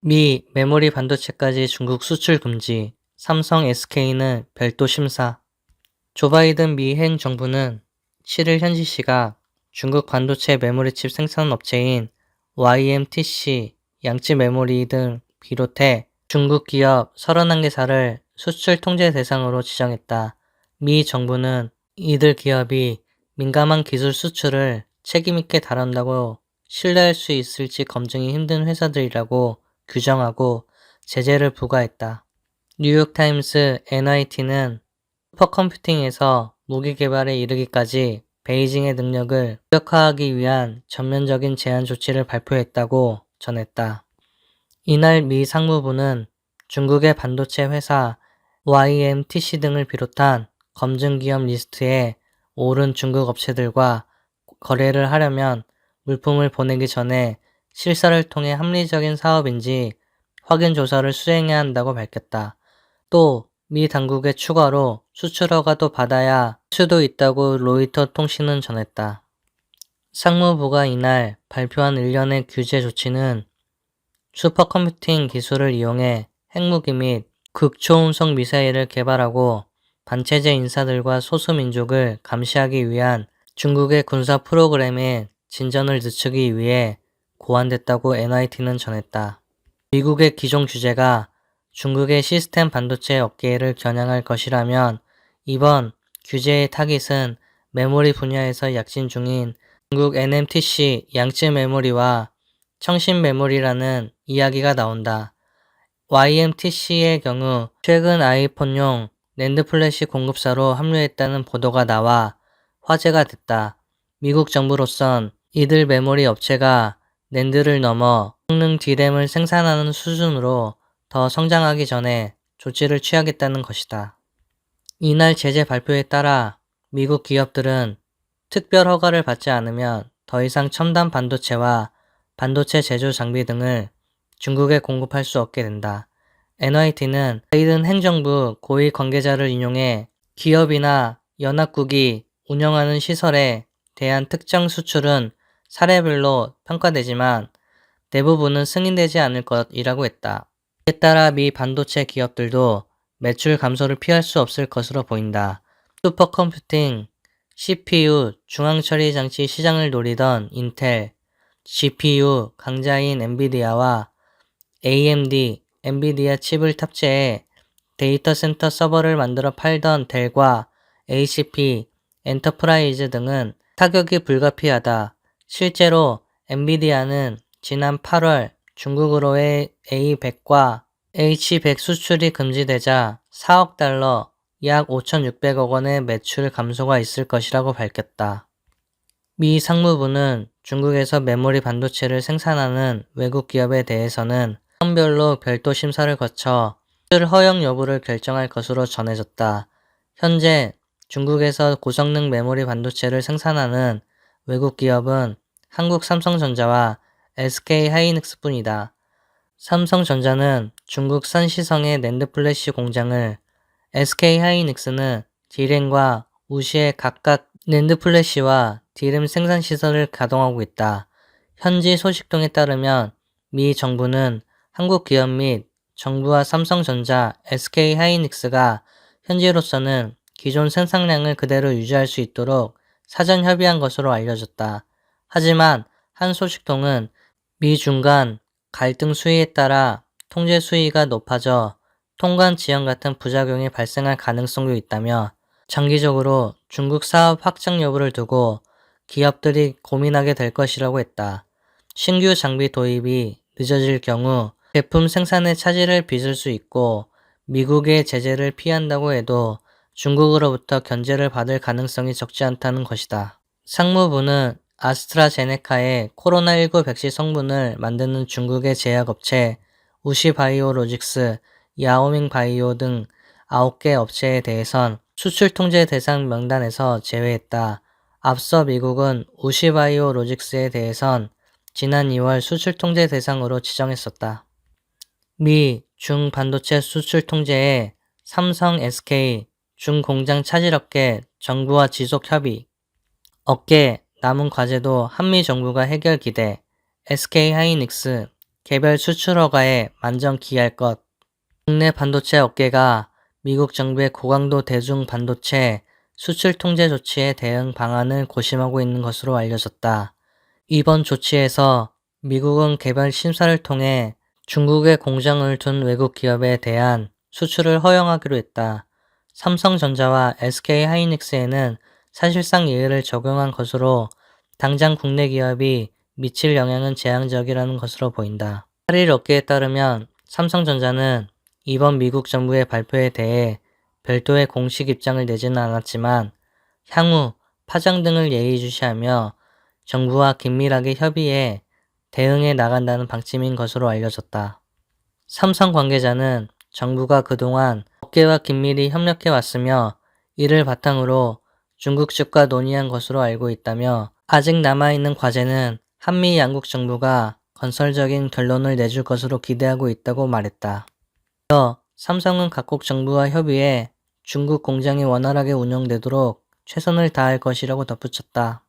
미 메모리 반도체까지 중국 수출 금지, 삼성 SK는 별도 심사. 조 바이든 미 행정부는 7일 현지 시각 중국 반도체 메모리 칩 생산 업체인 YMTC, 양쯔 메모리 등 비롯해 중국 기업 31개사를 수출 통제 대상으로 지정했다. 미 정부는 이들 기업이 민감한 기술 수출을 책임있게 다룬다고 신뢰할 수 있을지 검증이 힘든 회사들이라고 규정하고 제재를 부과했다. 뉴욕타임스 NIT는 슈퍼컴퓨팅에서 무기 개발에 이르기까지 베이징의 능력을 무력화하기 위한 전면적인 제한 조치를 발표했다고 전했다. 이날 미 상무부는 중국의 반도체 회사 YMTC 등을 비롯한 검증 기업 리스트에 오른 중국 업체들과 거래를 하려면 물품을 보내기 전에 실사를 통해 합리적인 사업인지 확인 조사를 수행해야 한다고 밝혔다. 또 미 당국의 추가로 수출 허가도 받아야 할 수도 있다고 로이터 통신은 전했다. 상무부가 이날 발표한 일련의 규제 조치는 슈퍼컴퓨팅 기술을 이용해 핵무기 및 극초음속 미사일을 개발하고 반체제 인사들과 소수민족을 감시하기 위한 중국의 군사 프로그램의 진전을 늦추기 위해 고안됐다고 NIT는 전했다. 미국의 기존 규제가 중국의 시스템 반도체 업계를 겨냥할 것이라면 이번 규제의 타깃은 메모리 분야에서 약진 중인 중국 NMTC 양쯔 메모리와 청신 메모리라는 이야기가 나온다. YMTC의 경우 최근 아이폰용 낸드 플래시 공급사로 합류했다는 보도가 나와 화제가 됐다. 미국 정부로선 이들 메모리 업체가 낸드를 넘어 성능 D램을 생산하는 수준으로 더 성장하기 전에 조치를 취하겠다는 것이다. 이날 제재 발표에 따라 미국 기업들은 특별 허가를 받지 않으면 더 이상 첨단 반도체와 반도체 제조 장비 등을 중국에 공급할 수 없게 된다. NIT는 바이든 행정부 고위 관계자를 인용해 기업이나 연합국이 운영하는 시설에 대한 특정 수출은 사례별로 평가되지만 대부분은 승인되지 않을 것이라고 했다. 이에 따라 미 반도체 기업들도 매출 감소를 피할 수 없을 것으로 보인다. 슈퍼컴퓨팅, CPU, 중앙처리 장치 시장을 노리던 인텔, GPU 강자인 엔비디아와 AMD, 엔비디아 칩을 탑재해 데이터 센터 서버를 만들어 팔던 델과 HP, 엔터프라이즈 등은 타격이 불가피하다. 실제로 엔비디아는 지난 8월 중국으로의 A100과 H100 수출이 금지되자 4억 달러, 약 5,600억 원의 매출 감소가 있을 것이라고 밝혔다. 미 상무부는 중국에서 메모리 반도체를 생산하는 외국 기업에 대해서는 사업별로 별도 심사를 거쳐 수출 허용 여부를 결정할 것으로 전해졌다. 현재 중국에서 고성능 메모리 반도체를 생산하는 외국 기업은 한국 삼성전자와 SK하이닉스뿐이다. 삼성전자는 중국 산시성의 낸드플래시 공장을, SK하이닉스는 디램과 우시에 각각 낸드플래시와 디램 생산 시설을 가동하고 있다. 현지 소식통에 따르면 미 정부는 한국 기업 및 정부와 삼성전자, SK하이닉스가 현재로서는 기존 생산량을 그대로 유지할 수 있도록 사전 협의한 것으로 알려졌다. 하지만 한 소식통은 미중 간 갈등 수위에 따라 통제 수위가 높아져 통관 지연 같은 부작용이 발생할 가능성도 있다며 장기적으로 중국 사업 확장 여부를 두고 기업들이 고민하게 될 것이라고 했다. 신규 장비 도입이 늦어질 경우 제품 생산에 차질을 빚을 수 있고 미국의 제재를 피한다고 해도 중국으로부터 견제를 받을 가능성이 적지 않다는 것이다. 상무부는 아스트라제네카의 코로나19 백신 성분을 만드는 중국의 제약업체 우시바이오로직스, 야오밍바이오 등 9개 업체에 대해선 수출 통제 대상 명단에서 제외했다. 앞서 미국은 우시바이오로직스에 대해선 지난 2월 수출 통제 대상으로 지정했었다. 미, 중 반도체 수출 통제에 삼성, SK, 중 공장 차질업계 정부와 지속 협의. 업계 남은 과제도 한미 정부가 해결 기대. SK하이닉스 개별 수출 허가에 만전 기할 것. 국내 반도체 업계가 미국 정부의 고강도 대중 반도체 수출 통제 조치에 대응 방안을 고심하고 있는 것으로 알려졌다. 이번 조치에서 미국은 개별 심사를 통해 중국에 공장을 둔 외국 기업에 대한 수출을 허용하기로 했다. 삼성전자와 SK하이닉스에는 사실상 예외를 적용한 것으로 당장 국내 기업이 미칠 영향은 제한적이라는 것으로 보인다. 8일 업계에 따르면 삼성전자는 이번 미국 정부의 발표에 대해 별도의 공식 입장을 내지는 않았지만 향후 파장 등을 예의주시하며 정부와 긴밀하게 협의해 대응해 나간다는 방침인 것으로 알려졌다. 삼성 관계자는 정부가 그동안 업계와 긴밀히 협력해 왔으며 이를 바탕으로 중국 측과 논의한 것으로 알고 있다며 아직 남아있는 과제는 한미 양국 정부가 건설적인 결론을 내줄 것으로 기대하고 있다고 말했다. 또 삼성은 각국 정부와 협의해 중국 공장이 원활하게 운영되도록 최선을 다할 것이라고 덧붙였다.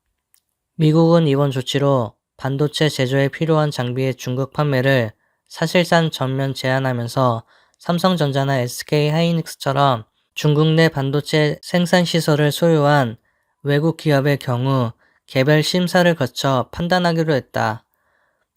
미국은 이번 조치로 반도체 제조에 필요한 장비의 중국 판매를 사실상 전면 제한하면서 삼성전자나 SK하이닉스처럼 중국 내 반도체 생산 시설을 소유한 외국 기업의 경우 개별 심사를 거쳐 판단하기로 했다.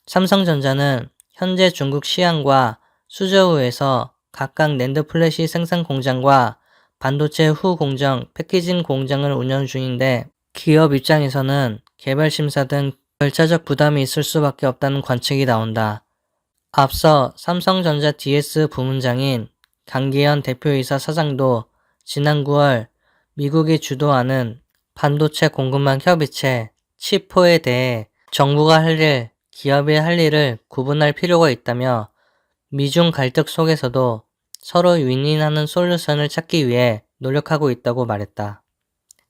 삼성전자는 현재 중국 시안과 수저우에서 각각 낸드 플래시 생산 공장과 반도체 후 공정, 패키징 공장을 운영 중인데 기업 입장에서는 개별 심사 등 절차적 부담이 있을 수밖에 없다는 관측이 나온다. 앞서 삼성전자 DS 부문장인 강기현 대표이사 사장도 지난 9월 미국이 주도하는 반도체 공급망 협의체 치포에 대해 정부가 할 일, 기업이 할 일을 구분할 필요가 있다며 미중 갈등 속에서도 서로 윈윈하는 솔루션을 찾기 위해 노력하고 있다고 말했다.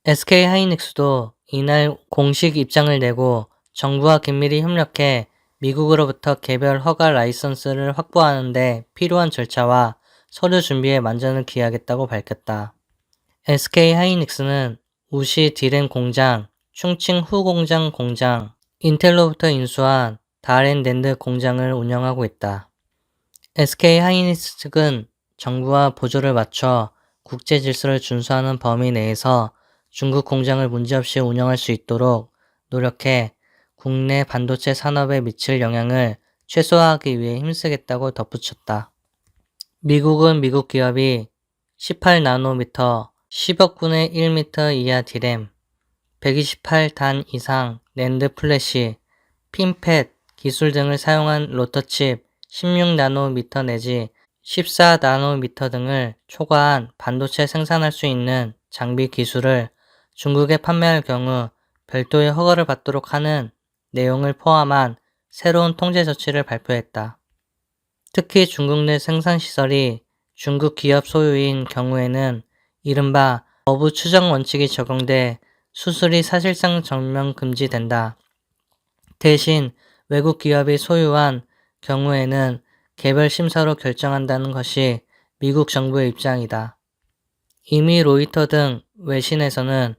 SK하이닉스도 이날 공식 입장을 내고 정부와 긴밀히 협력해 미국으로부터 개별 허가 라이선스를 확보하는 데 필요한 절차와 서류 준비에 만전을 기하겠다고 밝혔다. SK하이닉스는 우시 디램 공장, 충칭 후 공장, 인텔로부터 인수한 다렌 낸드 공장을 운영하고 있다. SK하이닉스 측은 정부와 보조를 맞춰 국제 질서를 준수하는 범위 내에서 중국 공장을 문제없이 운영할 수 있도록 노력해 국내 반도체 산업에 미칠 영향을 최소화하기 위해 힘쓰겠다고 덧붙였다. 미국은 미국 기업이 18나노미터, 10억분의 1미터 이하 디램, 128단 이상 낸드 플래시, 핀팻 기술 등을 사용한 로터칩 16나노미터 내지 14나노미터 등을 초과한 반도체 생산할 수 있는 장비 기술을 중국에 판매할 경우 별도의 허가를 받도록 하는 내용을 포함한 새로운 통제 조치를 발표했다. 특히 중국 내 생산시설이 중국 기업 소유인 경우에는 이른바 거부 추정 원칙이 적용돼 수출이 사실상 전면 금지된다. 대신 외국 기업이 소유한 경우에는 개별 심사로 결정한다는 것이 미국 정부의 입장이다. 이미 로이터 등 외신에서는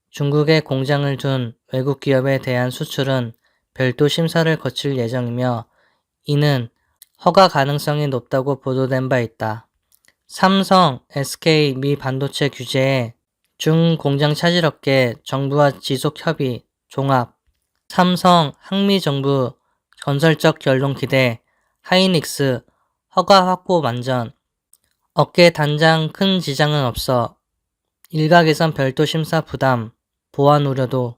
중국에 공장을 둔 외국 기업에 대한 수출은 별도 심사를 거칠 예정이며 이는 허가 가능성이 높다고 보도된 바 있다. 삼성, SK 미 반도체 규제에 중 공장 차질업계 정부와 지속 협의, 종합, 삼성, 한미 정부 건설적 결론 기대, 하이닉스 허가 확보 만전, 업계 단장 큰 지장은 없어, 일각에선 별도 심사 부담, 보안 우려도.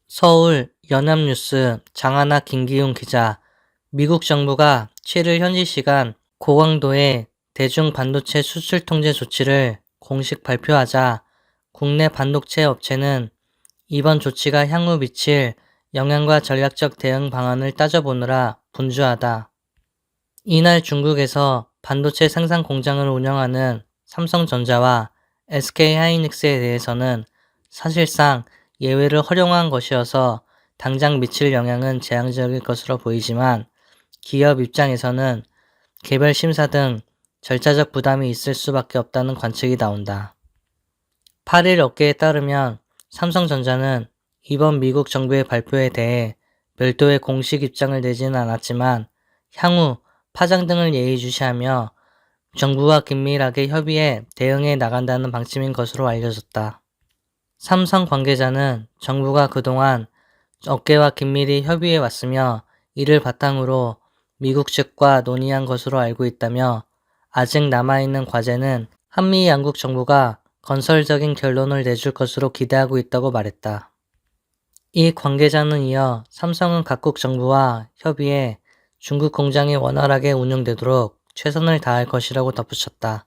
서울 연합뉴스 장하나 김기훈 기자. 미국 정부가 7일 현지 시간 고강도의 대중 반도체 수출 통제 조치를 공식 발표하자 국내 반도체 업체는 이번 조치가 향후 미칠 영향과 전략적 대응 방안을 따져보느라 분주하다. 이날 중국에서 반도체 생산 공장을 운영하는 삼성전자와 SK하이닉스에 대해서는 사실상 예외를 활용한 것이어서 당장 미칠 영향은 제한적일 것으로 보이지만 기업 입장에서는 개별 심사 등 절차적 부담이 있을 수밖에 없다는 관측이 나온다. 8일 업계에 따르면 삼성전자는 이번 미국 정부의 발표에 대해 별도의 공식 입장을 내지는 않았지만 향후 파장 등을 예의주시하며 정부와 긴밀하게 협의해 대응해 나간다는 방침인 것으로 알려졌다. 삼성 관계자는 정부가 그동안 업계와 긴밀히 협의해 왔으며 이를 바탕으로 미국 측과 논의한 것으로 알고 있다며 아직 남아있는 과제는 한미 양국 정부가 건설적인 결론을 내줄 것으로 기대하고 있다고 말했다. 이 관계자는 이어 삼성은 각국 정부와 협의해 중국 공장이 원활하게 운영되도록 최선을 다할 것이라고 덧붙였다.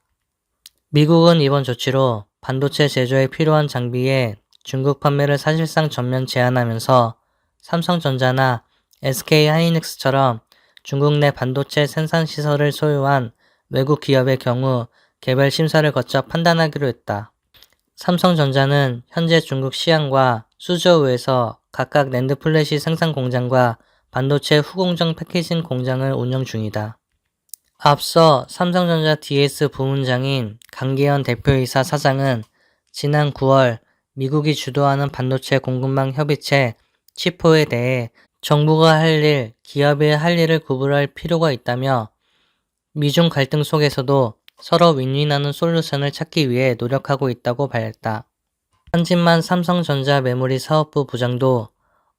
미국은 이번 조치로 반도체 제조에 필요한 장비의 중국 판매를 사실상 전면 제한하면서 삼성전자나 SK하이닉스처럼 중국 내 반도체 생산 시설을 소유한 외국 기업의 경우 개별 심사를 거쳐 판단하기로 했다. 삼성전자는 현재 중국 시안과 수저우에서 각각 낸드 플래시 생산 공장과 반도체 후공정 패키징 공장을 운영 중이다. 앞서 삼성전자 DS 부문장인 강계현 대표이사 사장은 지난 9월 미국이 주도하는 반도체 공급망 협의체 치포에 대해 정부가 할 일, 기업이 할 일을 구분할 필요가 있다며 미중 갈등 속에서도 서로 윈윈하는 솔루션을 찾기 위해 노력하고 있다고 밝혔다. 한진만 삼성전자 메모리 사업부 부장도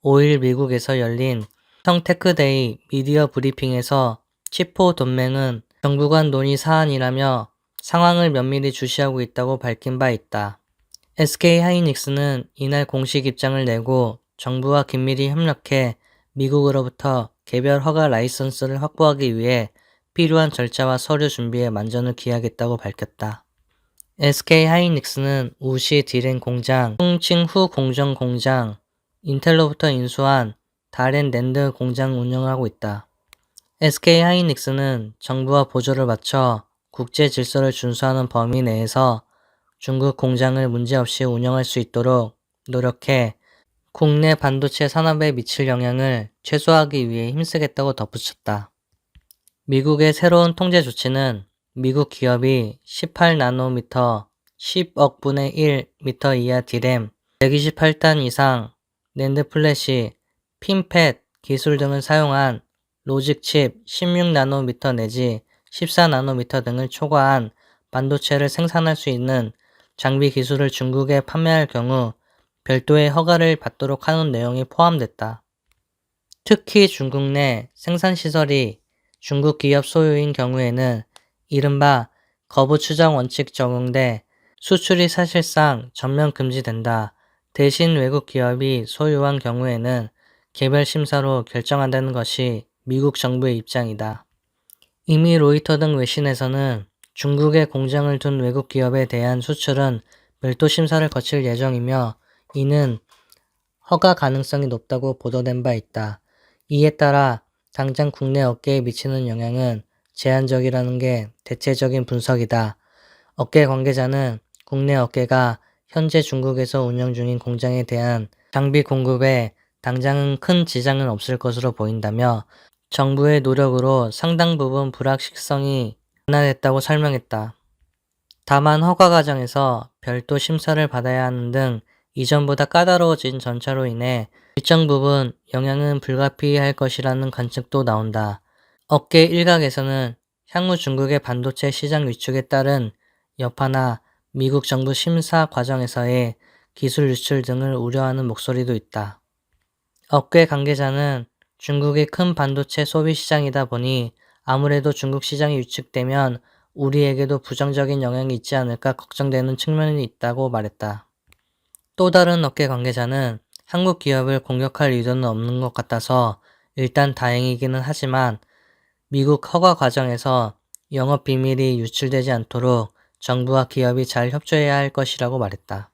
5일 미국에서 열린 성테크데이 미디어 브리핑에서 치포 동맹은 정부 간 논의 사안이라며 상황을 면밀히 주시하고 있다고 밝힌 바 있다. SK하이닉스는 이날 공식 입장을 내고 정부와 긴밀히 협력해 미국으로부터 개별 허가 라이선스를 확보하기 위해 필요한 절차와 서류 준비에 만전을 기하겠다고 밝혔다. SK하이닉스는 우시 디램 공장, 퉁칭후 공정 공장, 인텔로부터 인수한 다롄 낸드 공장 운영하고 있다. SK하이닉스는 정부와 보조를 맞춰 국제 질서를 준수하는 범위 내에서 중국 공장을 문제없이 운영할 수 있도록 노력해 국내 반도체 산업에 미칠 영향을 최소화하기 위해 힘쓰겠다고 덧붙였다. 미국의 새로운 통제 조치는 미국 기업이 18나노미터 10억 분의 1미터 이하 디램, 128단 이상 낸드 플래시, 핀팻 기술 등을 사용한 로직칩 16나노미터 내지 14나노미터 등을 초과한 반도체를 생산할 수 있는 장비 기술을 중국에 판매할 경우 별도의 허가를 받도록 하는 내용이 포함됐다. 특히 중국 내 생산시설이 중국 기업 소유인 경우에는 이른바 거부 추정 원칙 적용돼 수출이 사실상 전면 금지된다. 대신 외국 기업이 소유한 경우에는 개별 심사로 결정한다는 것이 미국 정부의 입장이다. 이미 로이터 등 외신에서는 중국에 공장을 둔 외국 기업에 대한 수출은 별도 심사를 거칠 예정이며 이는 허가 가능성이 높다고 보도된 바 있다. 이에 따라 당장 국내 업계에 미치는 영향은 제한적이라는 게 대체적인 분석이다. 업계 관계자는 국내 업계가 현재 중국에서 운영 중인 공장에 대한 장비 공급에 당장은 큰 지장은 없을 것으로 보인다며 정부의 노력으로 상당 부분 불확실성이 완화됐다고 설명했다. 다만 허가 과정에서 별도 심사를 받아야 하는 등 이전보다 까다로워진 절차로 인해 일정 부분 영향은 불가피할 것이라는 관측도 나온다. 업계 일각에서는 향후 중국의 반도체 시장 위축에 따른 여파나 미국 정부 심사 과정에서의 기술 유출 등을 우려하는 목소리도 있다. 업계 관계자는 중국이 큰 반도체 소비 시장이다 보니 아무래도 중국 시장이 위축되면 우리에게도 부정적인 영향이 있지 않을까 걱정되는 측면이 있다고 말했다. 또 다른 업계 관계자는 한국 기업을 공격할 의도는 없는 것 같아서 일단 다행이기는 하지만 미국 허가 과정에서 영업 비밀이 유출되지 않도록 정부와 기업이 잘 협조해야 할 것이라고 말했다.